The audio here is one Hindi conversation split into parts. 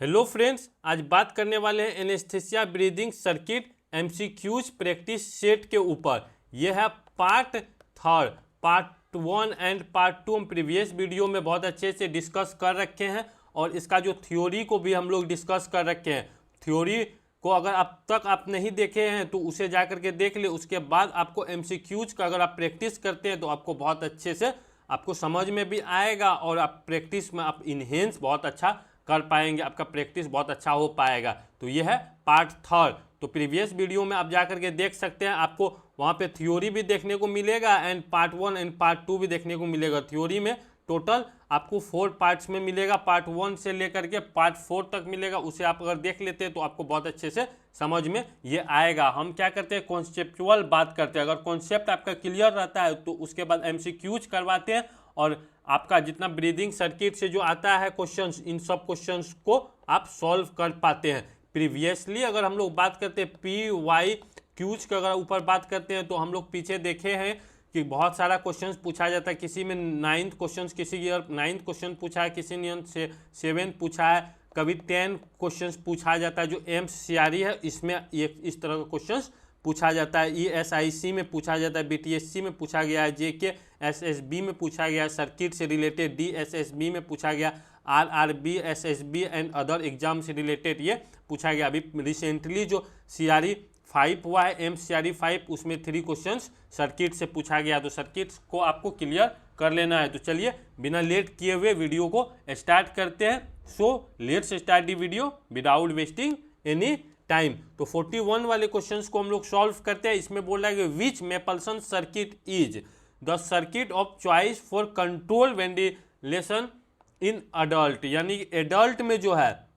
हेलो फ्रेंड्स, आज बात करने वाले हैं anaesthesia breathing circuit MCQs practice set के ऊपर। यह है part third. Part 1 and part 2 हम प्रीवियस वीडियो में बहुत अच्छे से डिस्कस कर रखे हैं और इसका जो थ्योरी को भी हम लोग डिस्कस कर रखे हैं। थ्योरी को अगर अब तक आप नहीं देखे हैं तो उसे जा करके देख ले। उसके बाद आपको एमसीक्यूज का अगर आप प्रैक्टिस करते हैं तो आपको बहुत अच्छे से आपको समझ में भी आएगा और आप प्रैक्टिस में आप इन्हेंस बहुत अच्छा कर पाएंगे, आपका प्रैक्टिस बहुत अच्छा हो पाएगा। तो यह है पार्ट थर्ड। तो प्रीवियस वीडियो में आप जा करके देख सकते हैं, आपको वहाँ पे थ्योरी भी देखने को मिलेगा एंड पार्ट 1 एंड पार्ट 2 भी देखने को मिलेगा। थ्योरी में टोटल आपको 4 पार्ट्स में मिलेगा, पार्ट 1 से लेकर के पार्ट 4 तक मिलेगा। उसे आप अगर देख लेते हैं तो आपको बहुत अच्छे से समझ में ये आएगा। हम क्या करते हैं, कॉन्सेप्चुअल बात करते हैं। अगर कॉन्सेप्ट आपका क्लियर रहता है तो उसके बाद एमसीक्यूज करवाते हैं और आपका जितना ब्रीदिंग सर्किट से जो आता है क्वेश्चंस, इन सब क्वेश्चंस को आप सॉल्व कर पाते हैं। प्रीवियसली अगर हम लोग बात करते हैं पी वाई क्यूज के अगर ऊपर बात करते हैं तो हम लोग पीछे देखे हैं कि बहुत सारा क्वेश्चंस पूछा जाता है। किसी में 9th क्वेश्चन, किसी ईयर 9th क्वेश्चन पूछा है, किसी ने 7th पूछा है, कभी 10 क्वेश्चंस पूछा जाता है। जो एमसीआरई है इसमें इस तरह का क्वेश्चंस पूछा जाता है। ईएसआईसी में पूछा जाता है, बीटीएससी में पूछा गया है, जेके एसएसबी में पूछा गया, सर्किट से रिलेटेड डीएसएसबी में पूछा गया, RRB SSB and other exam से रिलेटेड ये पूछा गया। अभी रिसेंटली जो सीआरई 5 हुआ है, एमसीआरई 5, उसमें 3 क्वेश्चंस सर्किट से पूछा गया। तो सर्किट को आपको क्लियर कर लेना है। तो चलिए बिना लेट किए हुए वीडियो को स्टार्ट करते हैं। So let's start the video without wasting any time. तो 41 वाले क्वेश्चंस को हम लोग सॉल्व करते हैं। इसमें बोल रहा है कि which Mapleson circuit is the circuit of choice for control ventilation in adult. यानी एडल्ट में जो है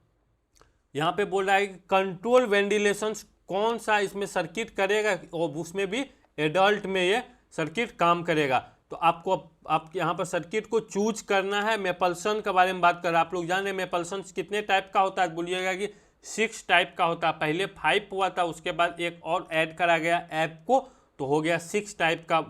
यहाँ पे बोल रहा है कि कंट्रोल वेंटिलेशन कौन सा इसमें सर्किट करेगा और उसमें भी एडल्ट में ये सर्किट काम करेगा। तो आपको आप यहाँ पर सर्किट को चूज करना है। मेपल्सन के बारे में बात कर रहे हैं। आप लोग जान रहे हैं मेपल्सन कितने टाइप का होता है, बोलिएगा कि 6 टाइप का होता है। पहले 5 हुआ था, उसके बाद एक और ऐड करा गया ऐप को, तो हो गया 6 टाइप का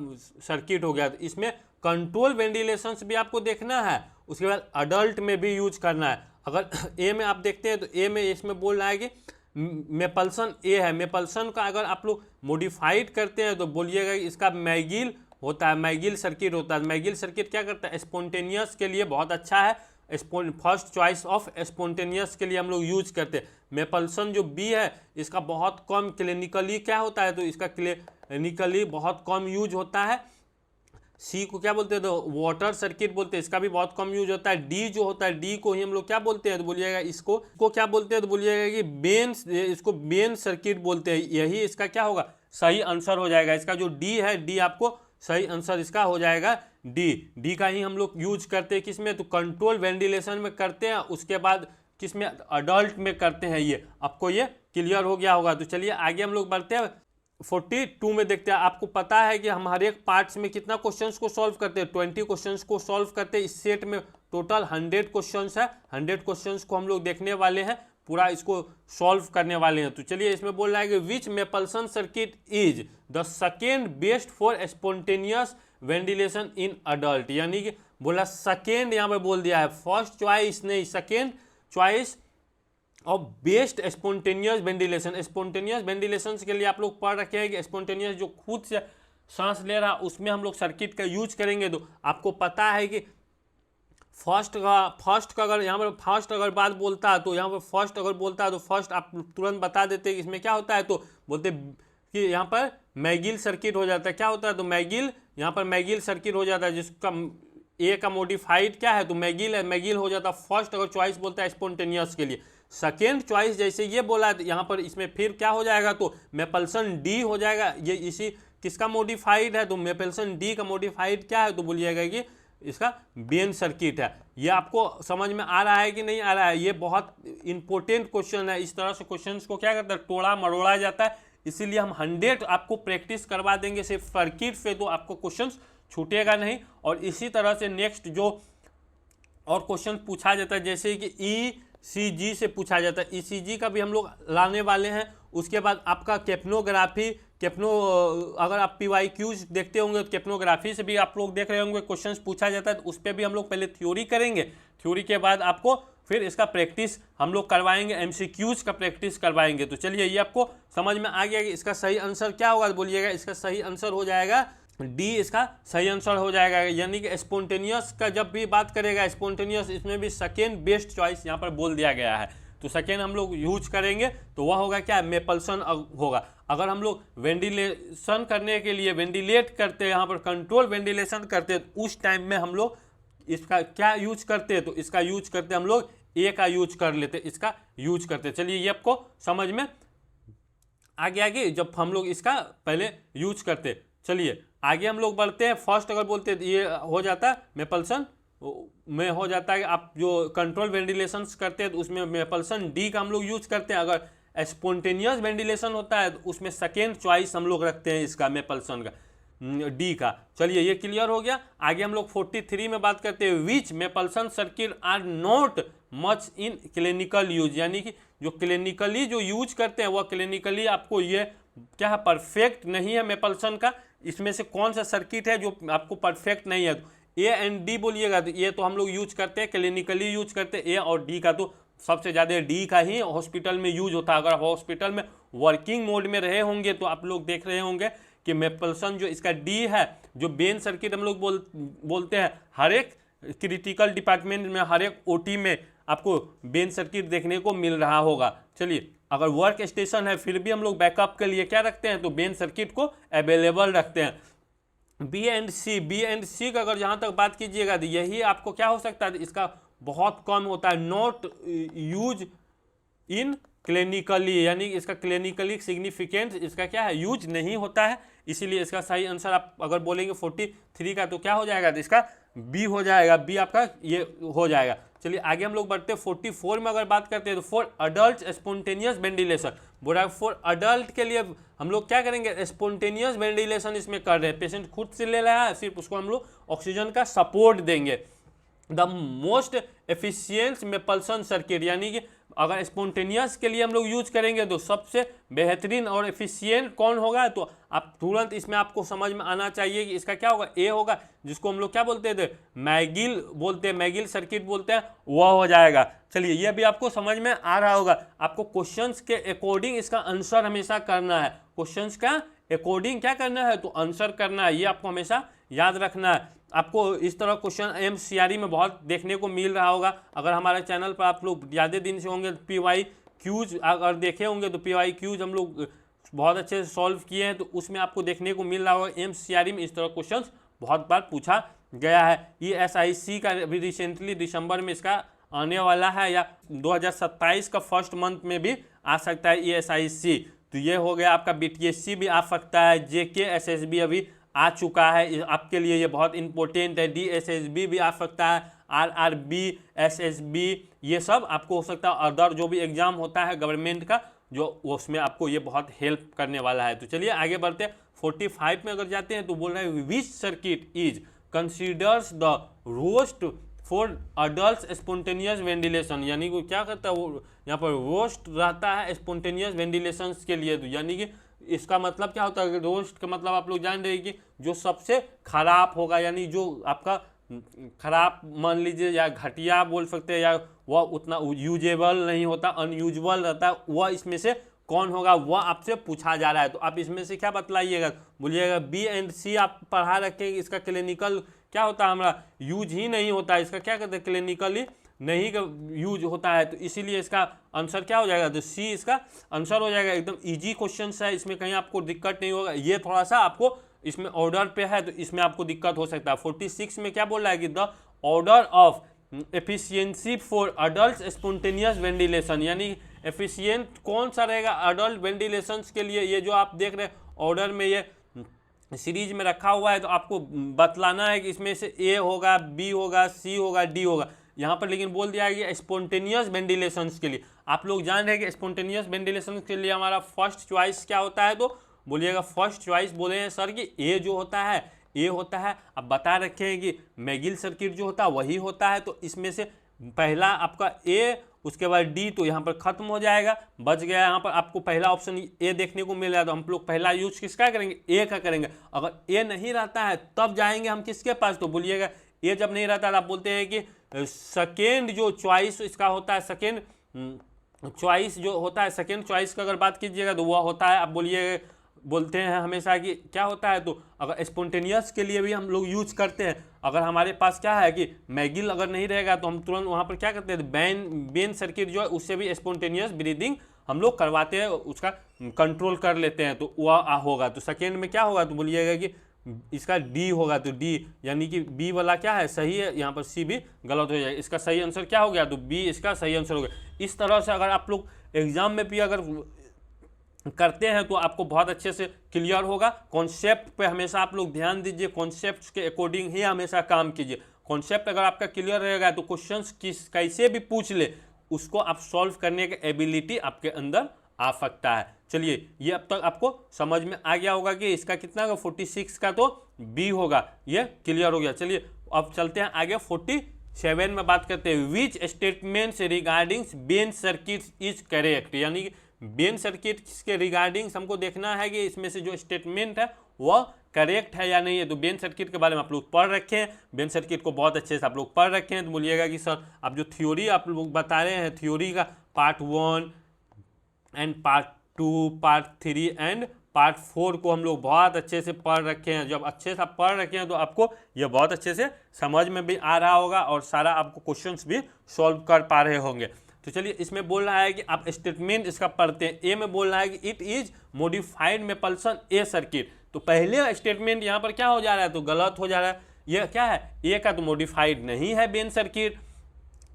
सर्किट हो गया। तो इसमें कंट्रोल वेंटिलेशंस भी आपको देखना है, उसके बाद अडल्ट में भी यूज करना है। अगर ए में आप देखते हैं तो ए में इसमें बोल रहा है कि मेपल्सन ए है। मेपल्सन का अगर आप लोग मॉडिफाइड करते हैं तो बोलिएगा इसका मैगिल होता है, मैगिल सर्किट होता है। मैगिल सर्किट क्या करता है, स्पॉन्टेनियस के लिए बहुत अच्छा है। फर्स्ट चॉइस ऑफ स्पॉन्टेनियस के लिए हम लोग यूज करते हैं। मेपल्सन जो बी है इसका बहुत कम क्लिनिकली क्या होता है, तो इसका क्लिनिकली बहुत कम यूज होता है। सी को क्या बोलते हैं, तो वाटर सर्किट बोलते हैं, इसका भी बहुत कम यूज होता है। डी जो होता है, डी को ही हम लोग क्या बोलते हैं, तो बोलिएगा इसको क्या बोलते हैं, तो बोलिएगा कि बेन, इसको बेन सर्किट बोलते हैं। यही इसका क्या होगा, सही आंसर हो जाएगा। इसका जो डी है, डी आपको सही आंसर इसका हो जाएगा डी का ही हम लोग यूज करते हैं। किसमें, तो कंट्रोल वेंटिलेशन में करते हैं, उसके बाद किसमें, अडल्ट में करते हैं। ये आपको ये क्लियर हो गया होगा। तो चलिए आगे हम लोग बढ़ते हैं। 42 में देखते हैं। आपको पता है कि हम हर एक पार्ट्स में कितना क्वेश्चंस को सॉल्व करते हैं, 20 क्वेश्चंस को सॉल्व करते हैं। इस सेट में टोटल 100 क्वेश्चंस है। 100 क्वेश्चंस को हम लोग देखने वाले हैं, पूरा इसको सॉल्व करने वाले हैं। तो चलिए इसमें बोल रहा है कि which Mapleson circuit is the second best for spontaneous ventilation in adult. यानी कि बोला सेकेंड, यहाँ पे बोल दिया है, फर्स्ट चॉइस नहीं, सेकेंड चॉइस और best spontaneous ventilation. Spontaneous ventilation के लिए आप लोग पढ़ रखे हैं कि स्पॉन्टेनियस जो खुद से सांस ले रहा उसमें हम लोग सर्किट का यूज करेंगे। तो आपको पता है कि फर्स्ट का अगर यहाँ पर फर्स्ट अगर बात बोलता है तो यहाँ पर फर्स्ट अगर बोलता है तो फर्स्ट आप तुरंत बता देते हैं कि इसमें क्या होता है। तो बोलते कि यहाँ पर मैगिल सर्किट हो जाता है। क्या होता है, तो मैगिल, यहाँ पर मैगिल सर्किट हो जाता है, जिसका ए का मॉडिफाइड क्या है, तो मैगिल है, मैगिल हो जाता है। फर्स्ट अगर चॉइस बोलता है स्पॉन्टेनियस के लिए। सेकेंड चॉइस जैसे ये बोला है तो यहाँ पर इसमें फिर क्या हो जाएगा, तो मेपल्सन डी हो जाएगा। ये इसी किसका मॉडिफाइड है, तो मेपल्सन डी का मॉडिफाइड क्या है, तो बोलिएगा कि इसका बेन सर्किट है। ये आपको समझ में आ रहा है कि नहीं आ रहा है, ये बहुत इंपॉर्टेंट क्वेश्चन है। इस तरह से क्वेश्चंस को क्या करता है, टोड़ा मरोड़ा जाता है। इसीलिए हम 100 आपको प्रैक्टिस करवा देंगे सिर्फ सर्किट से, तो आपको क्वेश्चन छूटेगा नहीं। और इसी तरह से नेक्स्ट जो और क्वेश्चन पूछा जाता है, जैसे कि ईसीजी से पूछा जाता है, ईसीजी का भी हम लोग लाने वाले हैं। उसके बाद आपका कैप्नोग्राफी, अगर आप PYQs देखते होंगे तो कैप्नोग्राफी से भी आप लोग देख रहे होंगे क्वेश्चंस पूछा जाता है। तो उस पर भी हम लोग पहले थ्योरी करेंगे, थ्योरी के बाद आपको फिर इसका प्रैक्टिस हम लोग करवाएंगे, एमसीक्यूज का प्रैक्टिस करवाएंगे। तो चलिए ये आपको समझ में आ गया कि इसका सही आंसर क्या होगा, बोलिएगा। इसका सही आंसर हो जाएगा डी, इसका सही आंसर हो जाएगा। यानी कि स्पॉन्टेनियस का जब भी बात करेगा, स्पॉन्टेनियस, इसमें भी सेकेंड बेस्ट चॉइस यहाँ पर बोल दिया गया है। तो सेकेंड हम लोग यूज करेंगे तो वह होगा क्या, मेपल्सन होगा। अगर हम लोग वेंटिलेशन करने के लिए वेंटिलेट करते हैं, यहाँ पर कंट्रोल वेंटिलेशन करते हैं, तो उस टाइम में हम लोग इसका क्या यूज करते हैं, तो इसका यूज करते हम लोग ए का यूज कर लेते, इसका यूज करते। चलिए ये आपको समझ में आगे जब हम लोग इसका पहले यूज करते। चलिए आगे हम लोग बढ़ते हैं। फर्स्ट अगर बोलते हैं ये हो जाता है मेपल्सन में, हो जाता है कि आप जो कंट्रोल वेंटिलेशन करते हैं तो उसमें मेपल्सन डी का हम लोग यूज करते हैं। अगर स्पॉन्टेनियस वेंटिलेशन होता है तो उसमें सेकेंड चॉइस हम लोग रखते हैं इसका, मेपल्सन का, डी का। चलिए ये क्लियर हो गया। आगे हम लोग 43 में बात करते हैं, which Mapleson circuit are not much in clinical use, यानी कि जो क्लिनिकली जो यूज करते हैं वह क्लिनिकली आपको ये क्या है, परफेक्ट नहीं है मेपल्सन का। इसमें से कौन सा सर्किट है जो आपको परफेक्ट नहीं है, तो ए एंड डी बोलिएगा। तो ये तो हम लोग यूज करते हैं, क्लिनिकली यूज करते हैं ए और डी का, तो सबसे ज़्यादा डी का ही हॉस्पिटल में यूज होता है। अगर हॉस्पिटल में वर्किंग मोड में रहे होंगे तो आप लोग देख रहे होंगे कि मेपल्सन जो इसका डी है, जो बेन सर्किट हम लोग बोलते हैं, हर एक क्रिटिकल डिपार्टमेंट में, हर एक ओटी में आपको बेन सर्किट देखने को मिल रहा होगा। चलिए अगर वर्क स्टेशन है फिर भी हम लोग बैकअप के लिए क्या रखते हैं, तो बेन सर्किट को अवेलेबल रखते हैं। बी एंड सी का अगर जहाँ तक बात कीजिएगा तो यही आपको क्या हो सकता है, इसका बहुत कम होता है, नॉट यूज इन क्लिनिकली, यानी इसका क्लिनिकली सिग्निफिकेंस इसका क्या है, यूज नहीं होता है। इसीलिए इसका सही आंसर आप अगर बोलेंगे 43 का तो क्या हो जाएगा, तो इसका बी हो जाएगा, बी आपका ये हो जाएगा। चलिए आगे हम लोग बढ़ते हैं 44 में अगर बात करते हैं तो फॉर अडल्ट स्पॉन्टेनियस वेंटिलेशन बोल रहा है। फॉर अडल्ट के लिए हम लोग क्या करेंगे, स्पॉन्टेनियस वेंटिलेशन इसमें कर रहे हैं, पेशेंट खुद से ले रहा है, सिर्फ उसको हम लोग ऑक्सीजन का सपोर्ट देंगे। द मोस्ट एफिशिएंट मेपल्सन सर्किट, यानी कि अगर स्पॉन्टेनियस के लिए हम लोग यूज करेंगे तो सबसे बेहतरीन और एफिशिएंट कौन होगा, तो आप तुरंत इसमें आपको समझ में आना चाहिए कि इसका क्या होगा, ए होगा, जिसको हम लोग क्या बोलते थे, मैगिल बोलते हैं, मैगिल सर्किट बोलते हैं, वह हो जाएगा। चलिए यह भी आपको समझ में आ रहा होगा। आपको क्वेश्चंस के अकॉर्डिंग इसका आंसर हमेशा करना है, क्वेश्चंस का अकॉर्डिंग क्या करना है, तो आंसर करना है, ये आपको हमेशा याद रखना है। आपको इस तरह क्वेश्चन एमसीआरई में बहुत देखने को मिल रहा होगा। अगर हमारे चैनल पर आप लोग ज़्यादा दिन से होंगे, पीवाई क्यूज अगर देखे होंगे तो पीवाई क्यूज हम लोग बहुत अच्छे से सॉल्व किए हैं, तो उसमें आपको देखने को मिल रहा होगा एमसीआरई में इस तरह क्वेश्चन बहुत बार पूछा गया है। ESIC का भी रिसेंटली दिसंबर में इसका आने वाला है, या 2027 का फर्स्ट मंथ में भी आ सकता है ESIC। तो ये हो गया आपका BTSC भी आ सकता है, JKSSB अभी आ चुका है, आपके लिए ये बहुत इंपॉर्टेंट है। DSSB भी आ सकता है, RRB, SSB, ये सब आपको हो सकता है। अदर जो भी एग्जाम होता है गवर्नमेंट का, जो उसमें आपको ये बहुत हेल्प करने वाला है। तो चलिए आगे बढ़ते हैं। 45 में अगर जाते हैं तो बोल रहे हैं विच circuit is considers the roast for adult spontaneous ventilation, यानी कि क्या करता है वो, यहाँ पर रोस्ट रहता है स्पॉन्टेनियस वेंटिलेशन के लिए। तो यानी कि इसका मतलब क्या होता है, रोस्ट का मतलब आप लोग जान रहे हैं कि जो सबसे खराब होगा, यानी जो आपका खराब मान लीजिए या घटिया बोल सकते हैं, या वह उतना यूजेबल नहीं होता, अनयूजुअल रहता है, वह इसमें से कौन होगा, वह आपसे पूछा जा रहा है। तो आप इसमें से क्या बतलाइएगा, बोलिएगा बी एंड सी आप पढ़ा रखेंगे। इसका क्लिनिकल क्या होता है, हमारा यूज ही नहीं होता है, इसका क्या कहते हैं, क्लिनिकली नहीं का यूज होता है। तो इसीलिए इसका आंसर क्या हो जाएगा, तो सी इसका आंसर हो जाएगा। एकदम इजी क्वेश्चन है, इसमें कहीं आपको दिक्कत नहीं होगा। ये थोड़ा सा आपको इसमें ऑर्डर पे है तो इसमें आपको दिक्कत हो सकता है। 46 में क्या बोल रहा है कि the order of efficiency for adult spontaneous ventilation, यानी एफिशिएंट कौन सा रहेगा अडल्ट वेंटिलेशन के लिए। ये जो आप देख रहे हैं ऑर्डर में ये सीरीज में रखा हुआ है, तो आपको बतलाना है कि इसमें से ए होगा, बी होगा, सी होगा, डी होगा। यहाँ पर लेकिन बोल दिया है कि स्पॉन्टेनियस वेंटिलेशन के लिए। आप लोग जान रहे हैं कि स्पॉन्टेनियस वेंटिलेशन के लिए हमारा फर्स्ट चॉइस क्या होता है, तो बोलिएगा फर्स्ट चॉइस बोले हैं सर कि ए जो होता है, ए होता है। अब बता रखे हैं कि मैगिल सर्किट जो होता है वही होता है। तो इसमें से पहला आपका ए, उसके बाद डी, तो यहाँ पर खत्म हो जाएगा, बच गया। यहाँ पर आपको पहला ऑप्शन ए देखने को मिल रहा है, तो हम लोग पहला यूज किसका करेंगे, ए का करेंगे। अगर ए नहीं रहता है तब जाएंगे हम किसके पास, तो बोलिएगा ए जब नहीं रहता है आप बोलते हैं कि सेकेंड जो चॉइस इसका होता है, सेकेंड चॉइस जो होता है, सेकेंड चॉइस का अगर बात कीजिएगा तो वह होता है, आप बोलते हैं हमेशा कि क्या होता है, तो अगर स्पॉन्टेनियस के लिए भी हम लोग यूज करते हैं। अगर हमारे पास क्या है कि मैगिल अगर नहीं रहेगा तो हम तुरंत वहाँ पर क्या करते हैं, बेन सर्किट जो है उससे भी स्पॉन्टेनियस ब्रीदिंग हम लोग करवाते हैं, उसका कंट्रोल कर लेते हैं, तो वह होगा। तो सेकेंड में क्या होगा, तो बोलिएगा कि इसका डी होगा, तो डी यानी कि बी वाला क्या है, सही है, यहाँ पर सी भी गलत हो जाएगा। इसका सही आंसर क्या हो गया, तो बी इसका सही आंसर हो गया। इस तरह से अगर आप लोग एग्जाम में भी अगर करते हैं तो आपको बहुत अच्छे से क्लियर होगा। कॉन्सेप्ट पे हमेशा आप लोग ध्यान दीजिए, कॉन्सेप्ट के अकॉर्डिंग ही हमेशा काम कीजिए। कॉन्सेप्ट अगर आपका क्लियर रहेगा तो क्वेश्चंस कैसे भी पूछ ले उसको आप सॉल्व करने की एबिलिटी आपके अंदर आ सकता है। चलिए, ये अब तक आपको समझ में आ गया होगा कि इसका कितना होगा, 46 का तो बी होगा, ये क्लियर हो गया। चलिए अब चलते हैं आगे, 47 में बात करते हैं। Which statements regarding Bain circuit is correct, यानी कि बेन सर्किट के रिगार्डिंग हमको देखना है कि इसमें से जो स्टेटमेंट है वह करेक्ट है या नहीं है। तो बेन सर्किट के बारे में आप लोग पढ़ रखे हैं, बेन सर्किट को बहुत अच्छे से आप लोग पढ़ रखे हैं। तो बोलिएगा कि सर आप जो थ्योरी आप लोग बता रहे हैं, थ्योरी का part 1 and part 2, part 3 and part 4 को हम लोग बहुत अच्छे से पढ़ रखे हैं। जब अच्छे से आप पढ़ रखे हैं तो आपको यह बहुत अच्छे से समझ में भी आ रहा होगा और सारा आपको क्वेश्चंस भी सॉल्व कर पा रहे होंगे। तो चलिए, इसमें बोल रहा है कि आप स्टेटमेंट इसका पढ़ते हैं। ए में बोल रहा है कि it is modified मेपल्सन A circuit. तो पहले स्टेटमेंट यहाँ पर क्या हो जा रहा है, तो गलत हो जा रहा है। यह क्या है, ए का तो मॉडिफाइड नहीं है Ben circuit.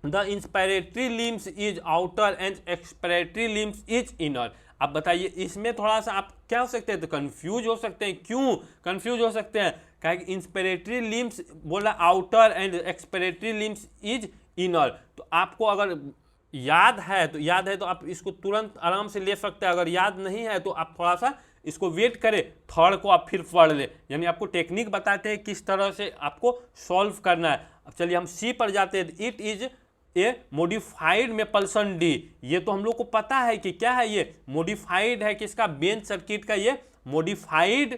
The inspiratory limbs is outer and expiratory limbs is inner. आप बताइए, इसमें थोड़ा सा आप क्या हो सकते हैं, तो कंफ्यूज हो सकते हैं। क्यों कंफ्यूज हो सकते हैं, क्या कि इंस्पिरेटरी लिम्स बोला outer and expiratory limbs is inner. तो आपको अगर याद है तो आप इसको तुरंत आराम से ले सकते हैं। अगर याद नहीं है तो आप थोड़ा सा इसको वेट करें, थर्ड को आप फिर पढ़ ले, यानी आपको टेक्निक बताते हैं किस तरह से आपको सॉल्व करना है। अब चलिए हम सी पर जाते हैं। It is a modified मेपल्सन D. ये तो हम लोग को पता है कि क्या है, ये मॉडिफाइड है किसका, बेन सर्किट का। ये मॉडिफाइड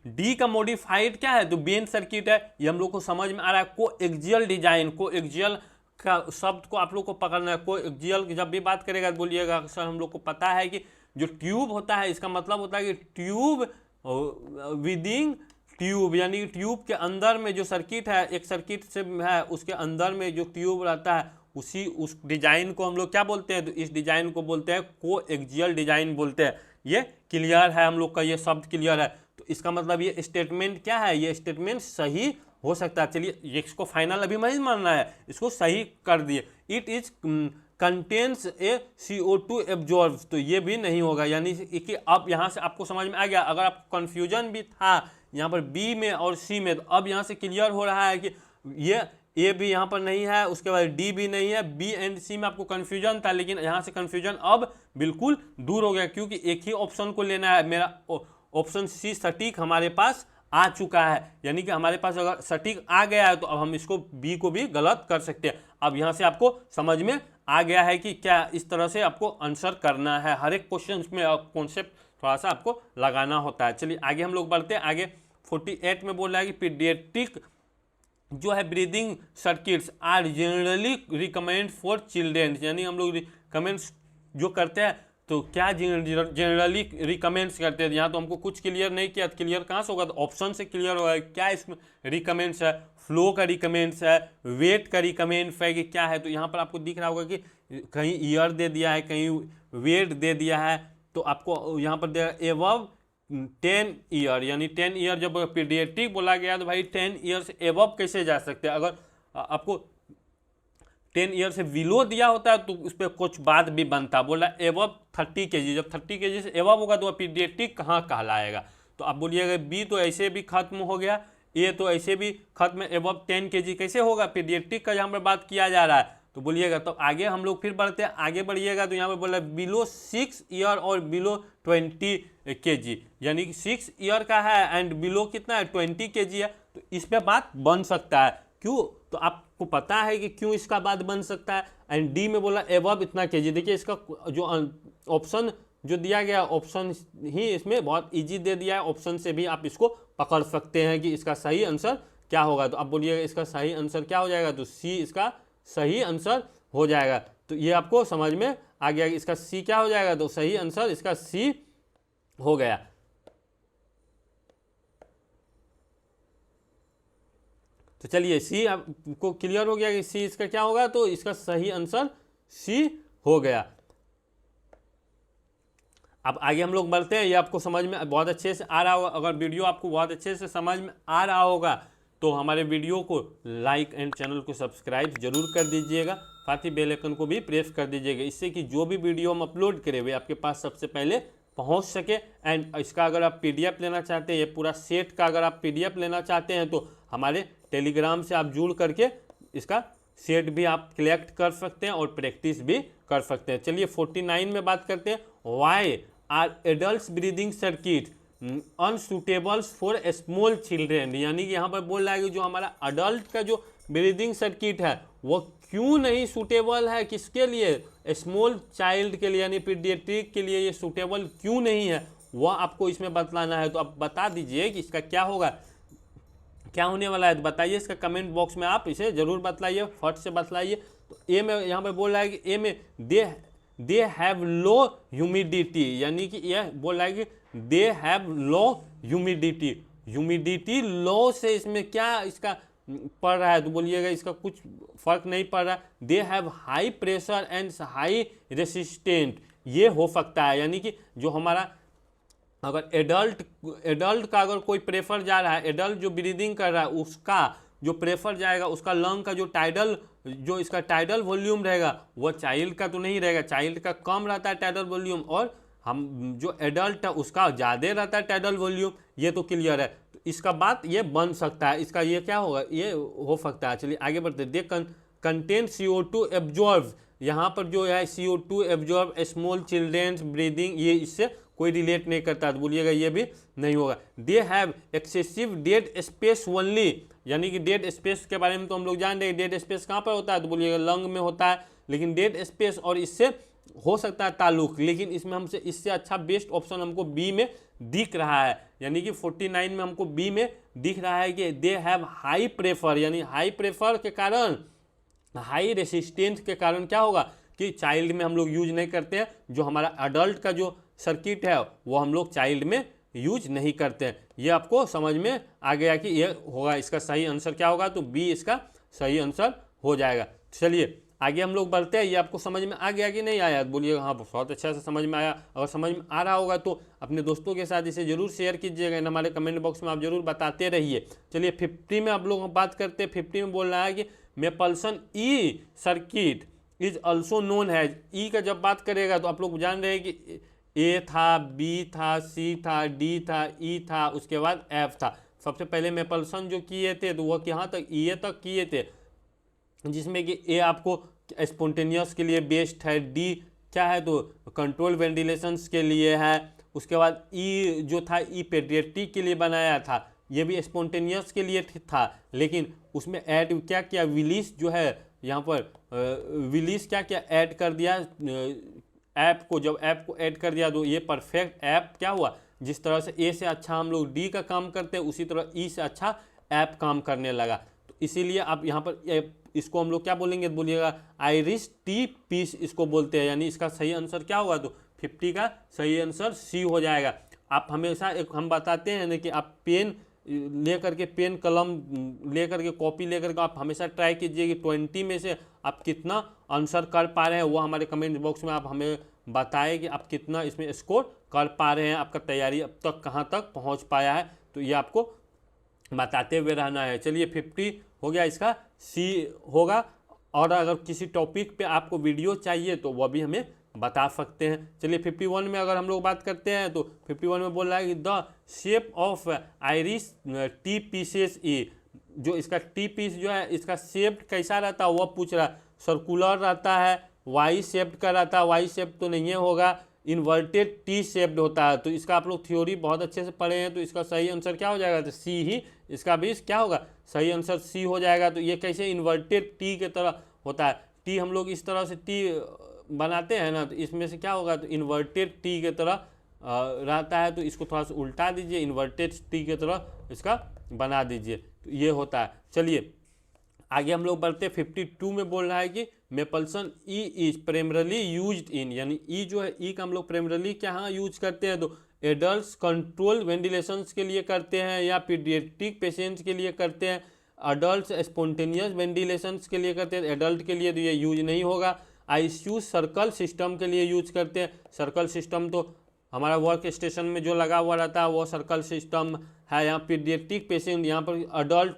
डी का मॉडिफाइड क्या है, तो बेन सर्किट है। ये हम लोग को समझ में आ रहा है। को एक्सियल डिजाइन, को एक्सियल का शब्द को आप लोग को पकड़ना है। को एक्सियल की जब भी बात करेगा तो बोलिएगा सर हम लोग को पता है कि जो ट्यूब होता है इसका मतलब होता है कि ट्यूब विदिन ट्यूब, यानी ट्यूब के अंदर में जो सर्किट है, एक सर्किट से है उसके अंदर में जो ट्यूब रहता है उस डिजाइन को हम लोग क्या बोलते हैं, तो इस डिजाइन को बोलते हैं को एक्सियल डिजाइन बोलते हैं। ये क्लियर है, हम लोग का ये शब्द क्लियर है। तो इसका मतलब ये स्टेटमेंट क्या है, ये स्टेटमेंट सही हो सकता है। चलिए, ये इसको फाइनल अभी नहीं मानना है, इसको सही कर दिए। It is contains A CO2 absorb, तो ये भी नहीं होगा। यानी कि अब यहाँ से आपको समझ में आ गया। अगर आपको कन्फ्यूजन भी था यहाँ पर बी में और सी में, तो अब यहाँ से क्लियर हो रहा है कि ये ए भी यहाँ पर नहीं है, उसके बाद डी भी नहीं है। बी एंड सी में आपको कन्फ्यूजन था, लेकिन यहाँ से कन्फ्यूजन अब बिल्कुल दूर हो गया, क्योंकि एक ही ऑप्शन को लेना है। मेरा ऑप्शन सी सटीक हमारे पास आ चुका है, यानी कि हमारे पास अगर सटीक आ गया है तो अब हम इसको बी को भी गलत कर सकते हैं। अब यहाँ से आपको समझ में आ गया है कि क्या इस तरह से आपको आंसर करना है। हर एक क्वेश्चन में कॉन्सेप्ट थोड़ा सा आपको लगाना होता है। चलिए आगे हम लोग बढ़ते हैं। आगे 48 में बोल रहा है कि पीडियाट्रिक जो है breathing circuits are generally recommend for children, यानी हम लोग रिकमेंड्स जो करते हैं तो क्या जनरली रिकमेंड्स करते हैं। यहाँ तो हमको कुछ क्लियर नहीं किया, क्लियर कहाँ से होगा, तो ऑप्शन से क्लियर होगा। क्या इसमें रिकमेंड्स है, फ्लो का रिकमेंड्स है, वेट का रिकमेंड्स है कि क्या है। तो यहाँ पर आपको दिख रहा होगा कि कहीं ईयर दे दिया है, कहीं वेट दे दिया है। तो आपको यहाँ पर दे एबव 10 ईयर, यानी 10 ईयर जब पीडियाट्रिक बोला गया तो भाई 10 ईयर से एबव कैसे जा सकते हैं। अगर आपको 10 ईयर से बिलो दिया होता है तो उस पर कुछ बात भी बनता। बोला एबव 30 kg, जब 30 kg से एबव होगा तो पीडियाट्रिक कहाँ कहलाएगा। तो आप बोलिएगा बी तो ऐसे भी खत्म हो गया, ए तो ऐसे भी खत्म, एबव 10 kg कैसे होगा, पीडियाट्रिक का यहाँ पर बात किया जा रहा है। तो बोलिएगा तो आगे हम लोग फिर बढ़ते हैं। आगे बढ़िएगा तो यहाँ पर बोला बिलो 6 ईयर और बिलो 20 kg, यानी कि 6 ईयर का है एंड बिलो कितना है 20 kg है। तो इस पर बात बन सकता है। क्यों, तो आपको पता है कि क्यों इसका बात बन सकता है। एंड डी में बोला एबव इतना kg। देखिए इसका जो ऑप्शन जो दिया गया, ऑप्शन ही इसमें बहुत इजी दे दिया है। ऑप्शन से भी आप इसको पकड़ सकते हैं कि इसका सही आंसर क्या होगा? तो अब बोलिएगा इसका सही आंसर क्या हो जाएगा? तो सी इसका सही आंसर हो जाएगा। तो ये आपको समझ में आ गया कि इसका सी क्या हो जाएगा? तो सही आंसर इसका सी हो गया। तो चलिए सी आपको क्लियर हो गया कि सी इसका क्या होगा? तो इसका सही आंसर सी हो गया। अब आगे हम लोग बढ़ते हैं। ये आपको समझ में बहुत अच्छे से आ रहा होगा। अगर वीडियो आपको बहुत अच्छे से समझ में आ रहा होगा तो हमारे वीडियो को लाइक एंड चैनल को सब्सक्राइब जरूर कर दीजिएगा, साथ ही बेल आइकन को भी प्रेस कर दीजिएगा, इससे कि जो भी वीडियो हम अपलोड करें वे आपके पास सबसे पहले पहुंच सके। एंड इसका अगर आप पीडीएफ लेना चाहते हैं, ये पूरा सेट का अगर आप पीडीएफ लेना चाहते हैं तो हमारे टेलीग्राम से आप जुड़ करके इसका सेट भी आप कलेक्ट कर सकते हैं और प्रैक्टिस भी कर सकते हैं। चलिए 49 में बात करते हैं। Why are adult breathing circuit unsuitable for small children, यानी कि यहाँ पर बोल रहा है कि जो हमारा अडल्ट का जो ब्रीदिंग सर्किट है वो क्यों नहीं सूटेबल है, किसके लिए? स्मॉल चाइल्ड के लिए, यानी पीडियाट्रिक के लिए ये सूटेबल क्यों नहीं है, वह आपको इसमें बतलाना है। तो आप बता दीजिए कि इसका क्या होगा, क्या होने वाला है। तो बताइए इसका कमेंट बॉक्स में, आप इसे जरूर बतलाइए, फट से बतलाइए। तो ए में यहाँ पे बोल रहा है कि ए में दे हैव लो ह्यूमिडिटी, यानी कि यह बोल रहा है कि they have low humidity, humidity low से इसमें क्या इसका पड़ रहा है? तो बोलिएगा इसका कुछ फर्क नहीं पड़ रहा। They have high pressure and high resistant, ये हो सकता है, यानी कि जो हमारा अगर एडल्ट का अगर कोई प्रेफर जा रहा है, एडल्ट जो ब्रीदिंग कर रहा है उसका जो प्रेफर जाएगा, उसका लंग का जो टाइडल, जो इसका टाइडल वॉल्यूम रहेगा वो चाइल्ड का तो नहीं रहेगा, चाइल्ड का कम रहता है टाइडल वॉल्यूम, और हम जो एडल्ट है उसका ज़्यादा रहता है टाइडल वॉल्यूम। ये तो क्लियर है। तो इसका बात ये बन सकता है, इसका ये क्या होगा, ये हो सकता है। चलिए आगे बढ़ते हैं। दे कंटेन CO2 एब्जॉर्ब, यहाँ पर जो है CO2 absorb small childrens breathing, ये इससे कोई रिलेट नहीं करता, तो बोलिएगा ये भी नहीं होगा। They have excessive dead space only, यानी कि डेड स्पेस के बारे में तो हम लोग जान रहे हैं, डेड स्पेस कहाँ पर होता है? तो बोलिएगा लंग में होता है, लेकिन डेड स्पेस और इससे हो सकता है ताल्लुक, लेकिन इसमें हमसे इससे अच्छा बेस्ट ऑप्शन हमको बी में दिख रहा है, यानी कि 49 में हमको बी में दिख रहा है कि दे हैव हाई प्रेफर, यानी हाई प्रेफर के कारण, हाई रेसिस्टेंस के कारण क्या होगा कि चाइल्ड में हम लोग यूज नहीं करते हैं, जो हमारा अडल्ट का जो सर्किट है वो हम लोग चाइल्ड में यूज नहीं करते हैं। ये आपको समझ में आ गया कि ये होगा, इसका सही आंसर क्या होगा? तो बी इसका सही आंसर हो जाएगा। चलिए आगे हम लोग बढ़ते हैं। ये आपको समझ में आ गया कि नहीं आया? बोलिएगा हाँ बहुत अच्छा से समझ में आया। अगर समझ में आ रहा होगा तो अपने दोस्तों के साथ इसे जरूर शेयर कीजिएगा, हमारे कमेंट बॉक्स में आप जरूर बताते रहिए। चलिए 50 में आप लोग बात करते हैं। 50 में बोल रहा है कि Mapleson E circuit is also known as, E का जब बात करेगा तो आप लोग जान रहे हैं कि ए था, बी था, सी था, डी था, ई था, उसके बाद एफ था। सबसे पहले मेपल्सन जो किए थे तो वह यहाँ तक ई तक किए थे, जिसमें कि ए आपको स्पॉन्टेनियस के लिए बेस्ट है, डी क्या है तो कंट्रोल वेंटिलेशंस के लिए है, उसके बाद ई जो था ई पेडियाट्रिक के लिए बनाया था, ये भी स्पॉन्टेनियस के लिए था, लेकिन उसमें ऐड क्या किया विलिस जो है यहाँ पर विलिस क्या क्या ऐड कर दिया ऐप को, जब ऐप को ऐड कर दिया तो ये परफेक्ट ऐप क्या हुआ, जिस तरह से ए से अच्छा हम लोग डी का काम करते हैं उसी तरह ई से अच्छा ऐप काम करने लगा। तो इसीलिए आप यहाँ पर इसको हम लोग क्या बोलेंगे, बोलिएगा आयरिश टी पीस इसको बोलते हैं, यानी इसका सही आंसर क्या होगा? तो 50 का सही आंसर सी हो जाएगा। आप हमेशा एक हम बताते हैं ना कि आप पेन लेकर के, पेन कलम लेकर के, कॉपी लेकर के आप हमेशा ट्राई कीजिए कि 20 में से आप कितना आंसर कर पा रहे हैं, वो हमारे कमेंट बॉक्स में आप हमें बताएं कि आप कितना इसमें स्कोर कर पा रहे हैं, आपका तैयारी अब तक कहाँ तक पहुँच पाया है, तो ये आपको बताते हुए रहना है। चलिए 50 हो गया, इसका सी होगा। और अगर किसी टॉपिक पे आपको वीडियो चाहिए तो वह भी हमें बता सकते हैं। चलिए 51 में अगर हम लोग बात करते हैं तो 51 में बोल रहा है कि the shape of Ayre's T pieces E, जो इसका टी पीस जो है इसका शेप कैसा रहता है वह पूछ रहा है। सर्कुलर रहता है, वाई शेप्ड का रहता है, वाई शेप तो नहीं होगा, इन्वर्टेड टी शेप्ड होता है। तो इसका आप लोग थ्योरी बहुत अच्छे से पढ़े हैं, तो इसका सही आंसर क्या हो जाएगा? तो सी ही इसका भी क्या होगा? सही आंसर सी हो जाएगा। तो ये कैसे इन्वर्टेड टी के तरह होता है, टी हम लोग इस तरह से टी बनाते हैं ना, तो इसमें से क्या होगा? तो इन्वर्टेड टी के तरह रहता है, तो इसको थोड़ा सा उल्टा दीजिए, इन्वर्टेड टी के तरह इसका बना दीजिए। तो ये होता है। चलिए आगे हम लोग बढ़ते हैं। 52 में बोल रहा है कि Mapleson E is प्रेमरली used in, यानी ई जो है ई का हम लोग प्रेमरली क्या यूज करते हैं, तो एडल्ट कंट्रोल वेंटिलेशंस के लिए करते हैं या पीडियाट्रिक पेशेंट्स के लिए करते हैं, अडल्ट स्पॉन्टेनियस वेंटिलेशंस के लिए करते हैं, एडल्ट के लिए तो ये यूज नहीं होगा। आईसीयू सर्कल सिस्टम के लिए यूज करते हैं। सर्कल सिस्टम तो हमारा वर्क स्टेशन में जो लगा हुआ रहता है वो सर्कल सिस्टम है। यहाँ पीडियाट्रिक पेशेंट, यहाँ पर अडल्ट,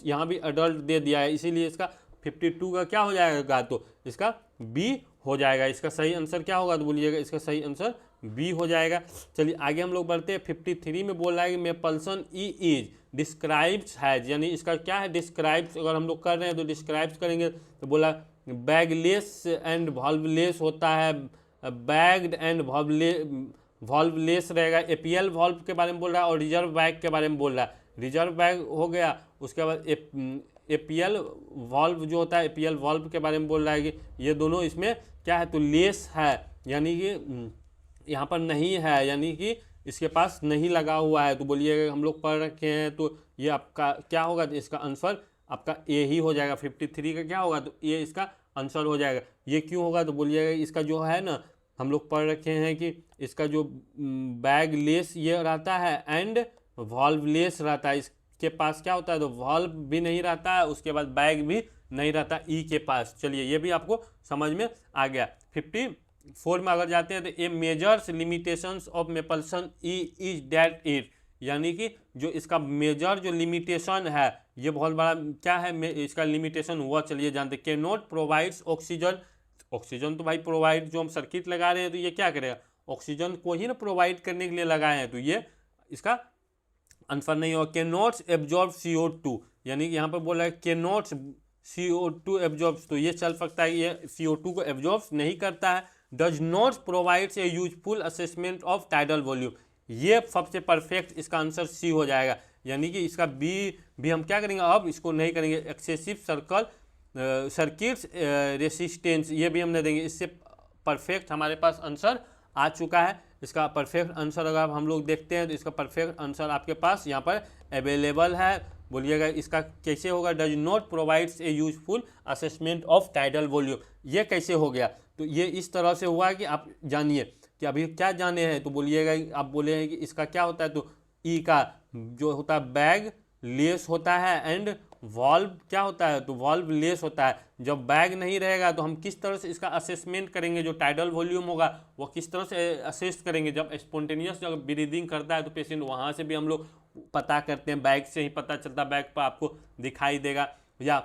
यहाँ भी अडल्ट दे दिया है, इसीलिए इसका 52 का क्या हो जाएगा, तो इसका बी हो जाएगा। इसका सही आंसर क्या होगा, तो बोलिएगा इसका सही आंसर बी हो जाएगा। चलिए आगे हम लोग बढ़ते हैं। 53 में बोल रहा है कि Mapleson E is describes has, यानी इसका क्या है, डिस्क्राइब्स अगर हम लोग कर रहे हैं तो डिस्क्राइब्स करेंगे तो बोला बैगलेस एंड वॉल्वलेस होता है, बैग्ड एंड वॉल्वलेस रहेगा। एपीएल वॉल्व के बारे में बोल रहा है और रिजर्व बैग के बारे में बोल रहा है। रिजर्व बैग हो गया, उसके बाद एपीएल वॉल्व जो होता है, एपीएल वॉल्व के बारे में बोल रहा है कि ये दोनों इसमें क्या है, तो लेस है, यानी कि यहाँ पर नहीं है, यानी कि इसके पास नहीं लगा हुआ है। तो बोलिएगा हम लोग पढ़ रखे हैं तो ये आपका क्या होगा, तो इसका आंसर आपका ए ही हो जाएगा। 53 का क्या होगा, तो ये इसका आंसर हो जाएगा। ये क्यों होगा, तो बोलिएगा इसका जो है ना, हम लोग पढ़ रखे हैं कि इसका जो बैग लेस ये रहता है एंड वॉल्व लेस रहता है। इसके पास क्या होता है, तो वॉल्व भी नहीं रहता है, उसके बाद बैग भी नहीं रहता ई के पास। चलिए ये भी आपको समझ में आ गया। 54 में अगर जाते हैं तो a majors limitations of Mapleson E is that it, यानी कि जो इसका मेजर जो लिमिटेशन है, ये बहुत बड़ा क्या है इसका लिमिटेशन हुआ, चलिए जानते। Can not provides oxygen, oxygen तो भाई प्रोवाइड, जो हम सर्किट लगा रहे हैं तो ये क्या करेगा, ऑक्सीजन को ही ना प्रोवाइड करने के लिए लगाए हैं, तो ये इसका आंसर नहीं होगा। कैन नॉट एब्जॉर्ब CO2, यानी कि यहाँ पर बोला है कैन नॉट CO2 एब्जॉर्ब, तो ये चल सकता है, ये CO2 को एब्जॉर्ब नहीं करता है। Does not provides a useful assessment of tidal volume, ये सबसे परफेक्ट इसका आंसर सी हो जाएगा, यानी कि इसका बी भी हम क्या करेंगे, अब इसको नहीं करेंगे। एक्सेसिव सर्किट्स रेसिस्टेंस, ये भी हम नहीं देंगे। इससे परफेक्ट हमारे पास आंसर आ चुका है। इसका परफेक्ट आंसर अगर हम लोग देखते हैं तो इसका परफेक्ट आंसर आपके पास यहाँ पर अवेलेबल है। बोलिएगा इसका कैसे होगा, does not provides a useful assessment of tidal volume, ये कैसे हो गया, तो ये इस तरह से हुआ कि आप जानिए कि अभी क्या जाने हैं, तो बोलिएगा आप बोले हैं कि इसका क्या होता है, तो ई का जो होता है बैग लेस होता है एंड वॉल्व क्या होता है, तो वॉल्व लेस होता है। जब बैग नहीं रहेगा तो हम किस तरह से इसका असेसमेंट करेंगे, जो टाइडल वॉल्यूम होगा वो किस तरह से असेस करेंगे। जब स्पॉन्टेनियस जब ब्रीदिंग करता है तो पेशेंट वहाँ से भी हम लोग पता करते हैं, बैग से ही पता चलता, बैग पर आपको दिखाई देगा। या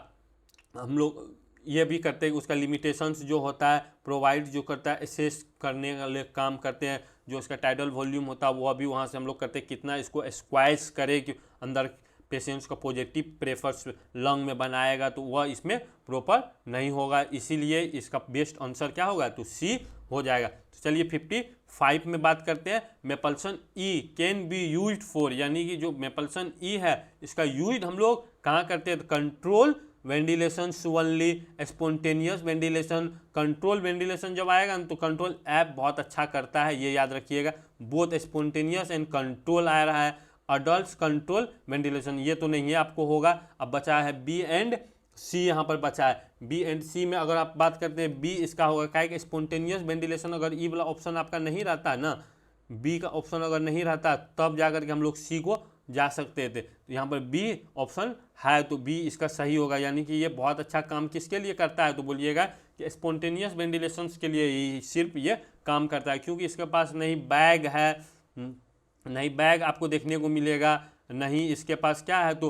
हम लोग ये भी करते हैं कि उसका लिमिटेशंस जो होता है प्रोवाइड जो करता है, असेस करने वाले काम करते हैं। जो इसका टाइडल वॉल्यूम होता है वो अभी वहाँ से हम लोग करते हैं, कितना इसको स्क्वाइज करे कि अंदर पेशेंट्स का पॉजिटिव प्रेफर्स लंग में बनाएगा, तो वह इसमें प्रॉपर नहीं होगा, इसीलिए इसका बेस्ट आंसर क्या होगा, तो सी हो जाएगा। तो चलिए 55 में बात करते हैं। मेपल्सन ई कैन बी यूज्ड फॉर, यानी कि जो मेपल्सन ई है इसका यूज हम लोग कहाँ करते हैं, तो control ventilation only, spontaneous ventilation. Control ventilation जब आएगा तो कंट्रोल ऐप बहुत अच्छा करता है, ये याद रखिएगा। बोथ स्पॉन्टेनियस एंड कंट्रोल आ रहा है। अडल्ट कंट्रोल वेंटिलेशन ये तो नहीं है, आपको होगा। अब बचा है बी एंड सी, यहाँ पर बचा है बी एंड सी में अगर आप बात करते हैं बी इसका होगा क्या कि स्पॉन्टेनियस वेंटिलेशन। अगर ई वाला ऑप्शन आपका नहीं रहता है ना, बी का ऑप्शन अगर नहीं रहता तब जाकर के हम लोग सी को जा सकते थे। तो यहाँ पर बी ऑप्शन है तो बी इसका सही होगा, यानी कि ये बहुत अच्छा काम किसके लिए करता है, तो बोलिएगा कि स्पॉन्टेनियस वेंटिलेशन के लिए ही सिर्फ ये काम करता है, क्योंकि इसके पास नहीं बैग है, नहीं बैग आपको देखने को मिलेगा, नहीं इसके पास क्या है, तो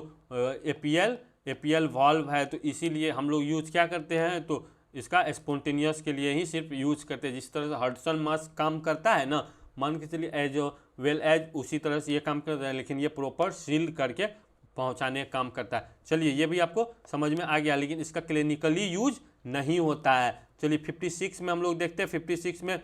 एपीएल वॉल्व है, तो इसीलिए हम लोग यूज क्या करते हैं, तो इसका स्पॉन्टेनियस के लिए ही सिर्फ यूज करते हैं। जिस तरह से हडसन मास्क काम करता है ना, मान के चलिए एज वेल एज उसी तरह से ये काम करता है, लेकिन ये प्रॉपर सील करके पहुंचाने का काम करता है। चलिए ये भी आपको समझ में आ गया, लेकिन इसका क्लिनिकली यूज नहीं होता है। चलिए 56 में हम लोग देखते हैं। 56 में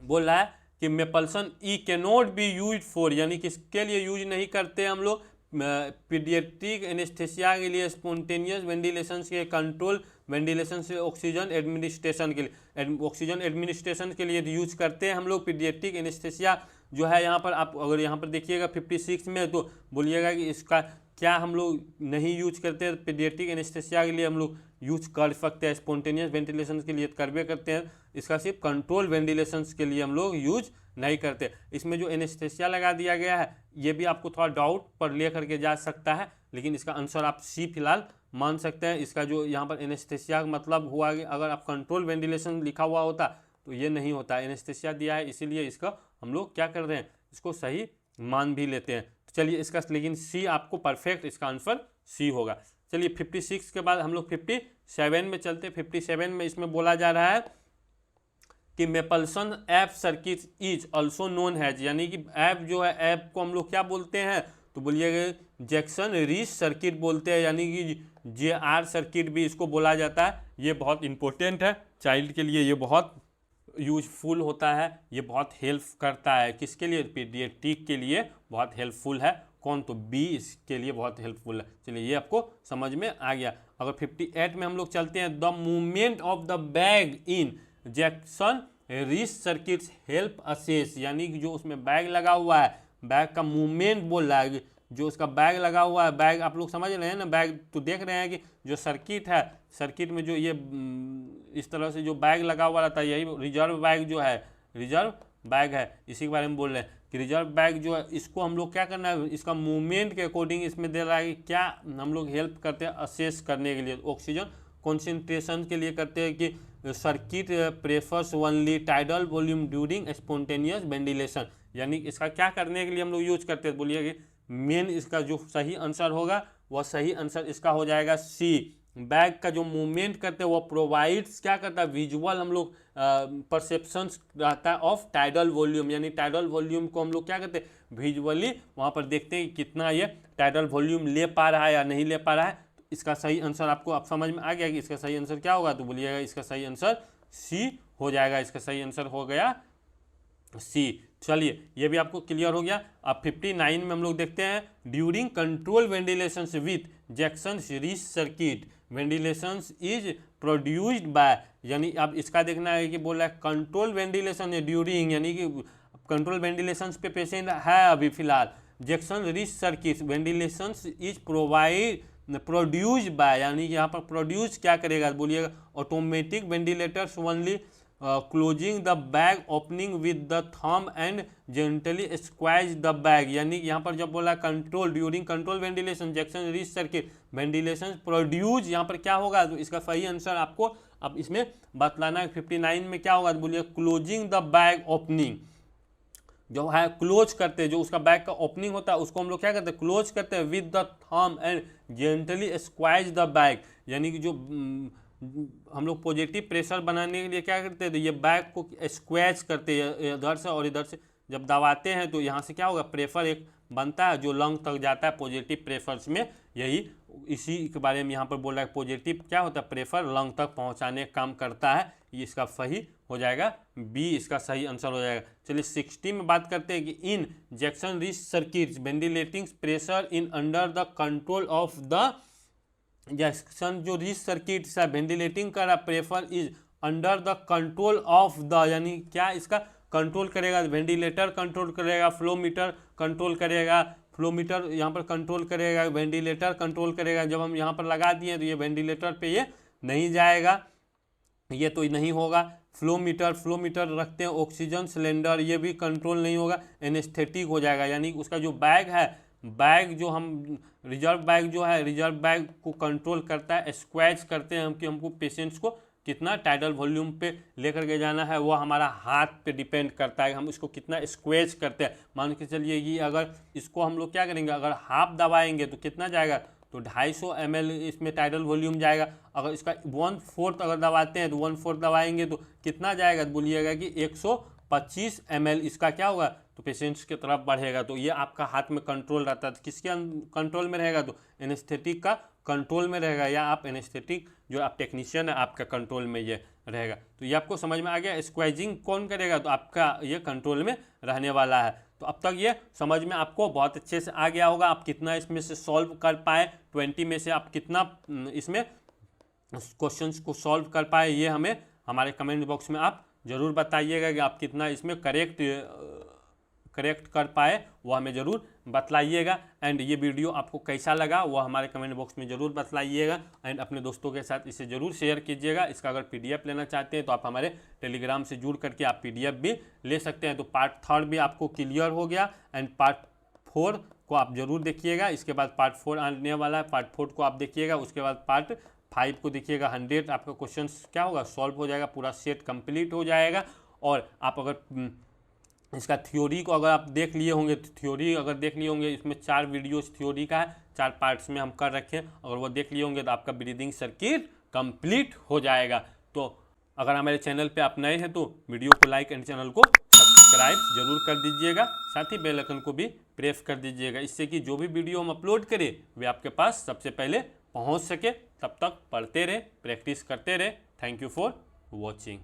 बोल रहा है कि Mapleson E can not be use for, यानी किसके लिए यूज नहीं करते हम लोग, पीडियाट्रिक एनेस्थेसिया के लिए, स्पॉन्टेनियस वेंटिलेशन के, कंट्रोल वेंटिलेशन से, ऑक्सीजन एडमिनिस्ट्रेशन के लिए। ऑक्सीजन एडमिनिस्ट्रेशन के लिए यूज करते हैं हम लोग पीडियाट्रिक एनेस्थेसिया जो है। यहाँ पर आप अगर यहाँ पर देखिएगा 56 में, तो बोलिएगा कि इसका क्या हम लोग नहीं यूज करते हैं पीडियाट्रिक एनेस्थेसिया के लिए, हम लोग यूज कर सकते हैं स्पॉन्टेनियस वेंटिलेशन के लिए कर भी करते हैं, इसका सिर्फ कंट्रोल वेंटिलेशन के लिए हम लोग यूज नहीं करते। इसमें जो एनेस्थेसिया लगा दिया गया है ये भी आपको थोड़ा डाउट पर ले करके जा सकता है, लेकिन इसका आंसर आप सी फिलहाल मान सकते हैं। इसका जो यहाँ पर एनेस्थेसिया का मतलब हुआ कि अगर आप कंट्रोल वेंटिलेशन लिखा हुआ होता तो ये नहीं होता, एनेस्थेसिया दिया है इसीलिए इसका हम लोग क्या कर रहे हैं, इसको सही मान भी लेते हैं। तो चलिए इसका लेकिन सी आपको परफेक्ट, इसका आंसर सी होगा। चलिए 56 के बाद हम लोग 57 में चलते हैं। 57 में इसमें बोला जा रहा है कि मेपल्सन app circuit is also known has, यानी कि ऐप जो है ऐप को हम लोग क्या बोलते हैं, तो बोलिएगा जैक्सन रिच सर्किट बोलते हैं, यानी कि JR सर्किट भी इसको बोला जाता है। ये बहुत इंपॉर्टेंट है चाइल्ड के लिए, ये बहुत यूजफुल होता है, ये बहुत हेल्प करता है किसके लिए, पीडियाट्रिक के लिए बहुत हेल्पफुल है। कौन, तो बी इसके लिए बहुत हेल्पफुल है। चलिए ये आपको समझ में आ गया। अगर 58 में हम लोग चलते हैं, the movement of the bag in Jackson Rees circuits help assess, यानी कि जो उसमें बैग लगा हुआ है, बैग का मूवमेंट बोल रहा है, जो उसका बैग लगा हुआ है, बैग आप लोग समझ रहे हैं ना, बैग तो देख रहे हैं कि जो सर्किट है, सर्किट में जो ये इस तरह से जो बैग लगा हुआ रहता है, यही रिजर्व बैग जो है, रिजर्व बैग है, इसी के बारे में बोल रहे हैं कि रिजर्व बैग जो है इसको हम लोग क्या करना है, इसका मूवमेंट के अकॉर्डिंग इसमें दे रहा है कि क्या हम लोग हेल्प करते हैं असेस करने के लिए, ऑक्सीजन कॉन्सेंट्रेशन के लिए करते हैं कि circuit prefers only tidal volume during spontaneous ventilation, यानी इसका क्या करने के लिए हम लोग यूज करते हैं, बोलिए कि मेन इसका जो सही आंसर होगा वह सही आंसर इसका हो जाएगा सी। बैग का जो मूवमेंट करते हैं वो प्रोवाइड्स क्या करता है, विजुअल हम लोग परसेप्शन रहता है ऑफ टाइडल वॉल्यूम, यानी टाइडल वॉल्यूम को हम लोग क्या करते हैं विजुअली वहाँ पर देखते हैं कि कितना ये टाइडल वॉल्यूम ले पा रहा है या नहीं ले पा रहा है। तो इसका सही आंसर आपको अब समझ में आ गया कि इसका सही आंसर क्या होगा, तो बोलिएगा इसका सही आंसर सी हो जाएगा। इसका सही आंसर हो गया सी। चलिए ये भी आपको क्लियर हो गया। अब 59 में हम लोग देखते हैं, during control ventilation with Jackson Rees circuit ventilation is produced by, यानी अब इसका देखना है कि बोला है कंट्रोल वेंटिलेशन है ड्यूरिंग, यानी कि कंट्रोल वेंटिलेशन पे पेशेंट है अभी फिलहाल, Jackson Rees circuit ventilation is produced by, यानी कि यहाँ पर प्रोड्यूस क्या करेगा, बोलिएगा automatic ventilators only closing the bag opening with the thumb and gently squeeze the bag, यानी कि यहाँ पर जब बोला control during control ventilation Jackson Rees circuit ventilation produce, यहाँ पर क्या होगा, तो इसका सही आंसर आपको अब इसमें बतलाना है। 59 में क्या होगा, तो बोलिए क्लोजिंग द बैग ओपनिंग, जो है क्लोज करते हैं, जो उसका बैग का ओपनिंग होता है उसको हम लोग क्या करते हैं क्लोज करते हैं with the thumb and gently squeeze the bag, यानी कि जो हम लोग पॉजिटिव प्रेशर बनाने के लिए क्या करते हैं, तो ये बैग को स्क्वैच करते हैं इधर से और इधर से, जब दबाते हैं तो यहाँ से क्या होगा प्रेशर एक बनता है जो लंग तक जाता है पॉजिटिव प्रेशर्स में, यही इसी के बारे में यहाँ पर बोल रहा है पॉजिटिव क्या होता है प्रेशर लंग तक पहुँचाने का काम करता है। ये इसका सही हो जाएगा बी, इसका सही आंसर हो जाएगा। चलिए 60 में बात करते हैं कि in Jackson Rees circuits ventilating pressure in under the control of the Jackson जो रिच सर्किट है वेंटिलेटिंग का रहा prefer is under the control of the, यानी क्या इसका कंट्रोल करेगा, वेंटिलेटर कंट्रोल करेगा, फ्लो मीटर कंट्रोल करेगा, फ्लो मीटर यहाँ पर कंट्रोल करेगा, वेंटिलेटर कंट्रोल करेगा। जब हम यहाँ पर लगा दिए तो ये वेंटिलेटर पे ये नहीं जाएगा, ये तो नहीं होगा। फ्लो मीटर रखते हैं, ऑक्सीजन सिलेंडर ये भी कंट्रोल नहीं होगा, एनेस्थेटिक हो जाएगा, यानी उसका जो बैग है, बैग जो हम रिजर्व बैग जो है रिजर्व बैग को कंट्रोल करता है, स्क्वैच करते हैं हम कि हमको पेशेंट्स को कितना टाइडल वॉल्यूम पे लेकर के जाना है, वो हमारा हाथ पे डिपेंड करता है हम इसको कितना स्क्वैच करते हैं। मान के चलिए कि अगर इसको हम लोग क्या करेंगे, अगर हाफ दबाएंगे तो कितना जाएगा, तो 250 ml इसमें टाइडल वॉल्यूम जाएगा। अगर इसका 1/4 अगर दबाते हैं तो 1/4 दबाएंगे तो कितना जाएगा, तो बोलिएगा कि 125 ml इसका क्या होगा, तो पेशेंट्स की तरफ बढ़ेगा। तो ये आपका हाथ में कंट्रोल रहता है, तो किसके कंट्रोल में रहेगा, तो एनेस्थेटिक का कंट्रोल में रहेगा, या आप एनेस्थेटिक जो आप टेक्नीशियन है आपका कंट्रोल में ये रहेगा। तो ये आपको समझ में आ गया। स्क्वाइजिंग कौन करेगा, तो आपका ये कंट्रोल में रहने वाला है। तो अब तक ये समझ में आपको बहुत अच्छे से आ गया होगा। आप कितना इसमें से सॉल्व कर पाए, 20 में से आप कितना इसमें क्वेश्चंस को सॉल्व कर पाए, ये हमें हमारे कमेंट बॉक्स में आप ज़रूर बताइएगा कि आप कितना इसमें करेक्ट कर पाए, वो हमें ज़रूर बतलाइएगा। एंड ये वीडियो आपको कैसा लगा वो हमारे कमेंट बॉक्स में ज़रूर बतलाइएगा। एंड अपने दोस्तों के साथ इसे ज़रूर शेयर कीजिएगा। इसका अगर PDF लेना चाहते हैं तो आप हमारे टेलीग्राम से जुड़ करके आप PDF भी ले सकते हैं। तो पार्ट 3 भी आपको क्लियर हो गया। एंड पार्ट 4 को आप जरूर देखिएगा। इसके बाद पार्ट 4 आने वाला है, पार्ट 4 को आप देखिएगा। उसके बाद पार्ट 5 को देखिएगा। 100 आपका क्वेश्चन क्या होगा, सॉल्व हो जाएगा, पूरा सेट कंप्लीट हो जाएगा। और आप अगर इसका थ्योरी को अगर आप देख लिए होंगे तो थ्योरी अगर देख लिए होंगे, इसमें 4 वीडियोस थ्योरी का है, 4 पार्ट्स में हम कर रखे हैं। अगर वो देख लिए होंगे तो आपका ब्रीदिंग सर्किट कंप्लीट हो जाएगा। तो अगर हमारे चैनल पे आप नए हैं तो वीडियो को लाइक एंड चैनल को सब्सक्राइब जरूर कर दीजिएगा। साथ ही बेल आइकन को भी प्रेस कर दीजिएगा, इससे कि जो भी वीडियो हम अपलोड करें वे आपके पास सबसे पहले पहुंच सके। तब तक पढ़ते रहे, प्रैक्टिस करते रहे। Thank you for watching.